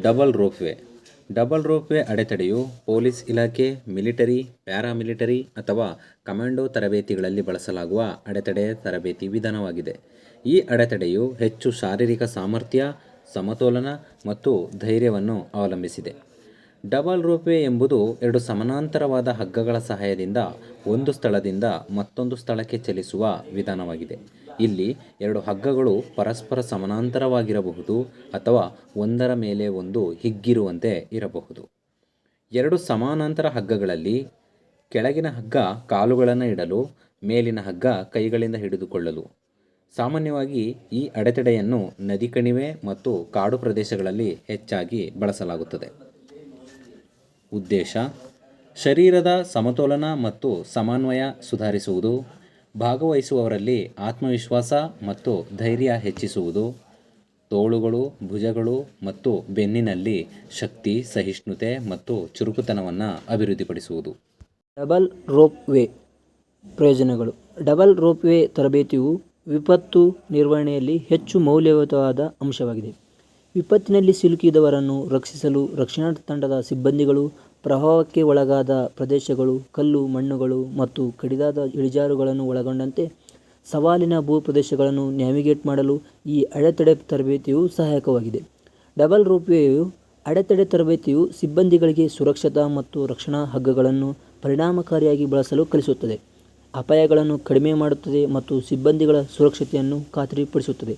Double ರೋಪ್ವೇ. Double ರೋಪ್ವೇ ಅಡೆತಡೆಯು police ಇಲಾಖೆ, military, paramilitary ಅಥವಾ commando ತರಬೇತಿಗಳಲ್ಲಿ ಬಳಸಲಾಗುವ ಅಡೆತಡೆ ತರಬೇತಿ ವಿಧಾನವಾಗಿದೆ. ಈ ಅಡೆತಡೆಯು ಹೆಚ್ಚು ಶಾರೀರಿಕ ಸಾಮರ್ಥ್ಯ, ಸಮತೋಲನ ಮತ್ತು ಧೈರ್ಯವನ್ನು ಅವಲಂಬಿಸಿದೆ. ಡಬಲ್ ರೋಪ್ವೇ ಎಂಬುದು ಎರಡು ಸಮಾನಾಂತರವಾದ ಹಗ್ಗಗಳ ಸಹಾಯದಿಂದ ಒಂದು ಸ್ಥಳದಿಂದ ಮತ್ತೊಂದು ಸ್ಥಳಕ್ಕೆ ಚಲಿಸುವ ವಿಧಾನವಾಗಿದೆ. ಇಲ್ಲಿ ಎರಡು ಹಗ್ಗಗಳು ಪರಸ್ಪರ ಸಮಾನಾಂತರವಾಗಿರಬಹುದು ಅಥವಾ ಒಂದರ ಮೇಲೆ ಒಂದು ಹಿಗ್ಗಿರುವಂತೆ ಇರಬಹುದು. ಎರಡು ಸಮಾನಾಂತರ ಹಗ್ಗಗಳಲ್ಲಿ ಕೆಳಗಿನ ಹಗ್ಗ ಕಾಲುಗಳನ್ನು ಇಡಲು, ಮೇಲಿನ ಹಗ್ಗ ಕೈಗಳಿಂದ ಹಿಡಿದುಕೊಳ್ಳಲು. ಸಾಮಾನ್ಯವಾಗಿ ಈ ಅಡೆತಡೆಯನ್ನು ನದಿ ಕಣಿವೆ ಮತ್ತು ಕಾಡು ಪ್ರದೇಶಗಳಲ್ಲಿ ಹೆಚ್ಚಾಗಿ ಬಳಸಲಾಗುತ್ತದೆ. ಉದ್ದೇಶ: ಶರೀರದ ಸಮತೋಲನ ಮತ್ತು ಸಮನ್ವಯ ಸುಧಾರಿಸುವುದು, ಭಾಗವಹಿಸುವವರಲ್ಲಿ ಆತ್ಮವಿಶ್ವಾಸ ಮತ್ತು ಧೈರ್ಯ ಹೆಚ್ಚಿಸುವುದು, ತೋಳುಗಳು, ಭುಜಗಳು ಮತ್ತು ಬೆನ್ನಿನಲ್ಲಿ ಶಕ್ತಿ, ಸಹಿಷ್ಣುತೆ ಮತ್ತು ಚುರುಕುತನವನ್ನು ಅಭಿವೃದ್ಧಿಪಡಿಸುವುದು. ಡಬಲ್ ರೋಪ್ವೇ ಪ್ರಯೋಜನಗಳು. ಡಬಲ್ ರೋಪ್ವೇ ತರಬೇತಿಯು ವಿಪತ್ತು ನಿರ್ವಹಣೆಯಲ್ಲಿ ಹೆಚ್ಚು ಮೌಲ್ಯಯುತವಾದ ಅಂಶವಾಗಿದೆ. ವಿಪತ್ತಿನಲ್ಲಿ ಸಿಲುಕಿದವರನ್ನು ರಕ್ಷಿಸಲು ರಕ್ಷಣಾ ತಂಡದ ಸಿಬ್ಬಂದಿಗಳು ಪ್ರವಾಹಕ್ಕೆ ಒಳಗಾದ ಪ್ರದೇಶಗಳು, ಕಲ್ಲು ಮಣ್ಣುಗಳು ಮತ್ತು ಕಡಿದಾದ ಇಳಿಜಾರುಗಳನ್ನು ಒಳಗೊಂಡಂತೆ ಸವಾಲಿನ ಭೂಪ್ರದೇಶಗಳನ್ನು ನ್ಯಾವಿಗೇಟ್ ಮಾಡಲು ಈ ಅಡೆತಡೆ ತರಬೇತಿಯು ಸಹಾಯಕವಾಗಿದೆ. ಡಬಲ್ ರೋಪ್ವೇಯು ಅಡೆತಡೆ ತರಬೇತಿಯು ಸಿಬ್ಬಂದಿಗಳಿಗೆ ಸುರಕ್ಷತಾ ಮತ್ತು ರಕ್ಷಣಾ ಹಗ್ಗಗಳನ್ನು ಪರಿಣಾಮಕಾರಿಯಾಗಿ ಬಳಸಲು ಕಲಿಸುತ್ತದೆ, ಅಪಾಯಗಳನ್ನು ಕಡಿಮೆ ಮಾಡುತ್ತದೆ ಮತ್ತು ಸಿಬ್ಬಂದಿಗಳ ಸುರಕ್ಷತೆಯನ್ನು ಖಾತ್ರಿಪಡಿಸುತ್ತದೆ.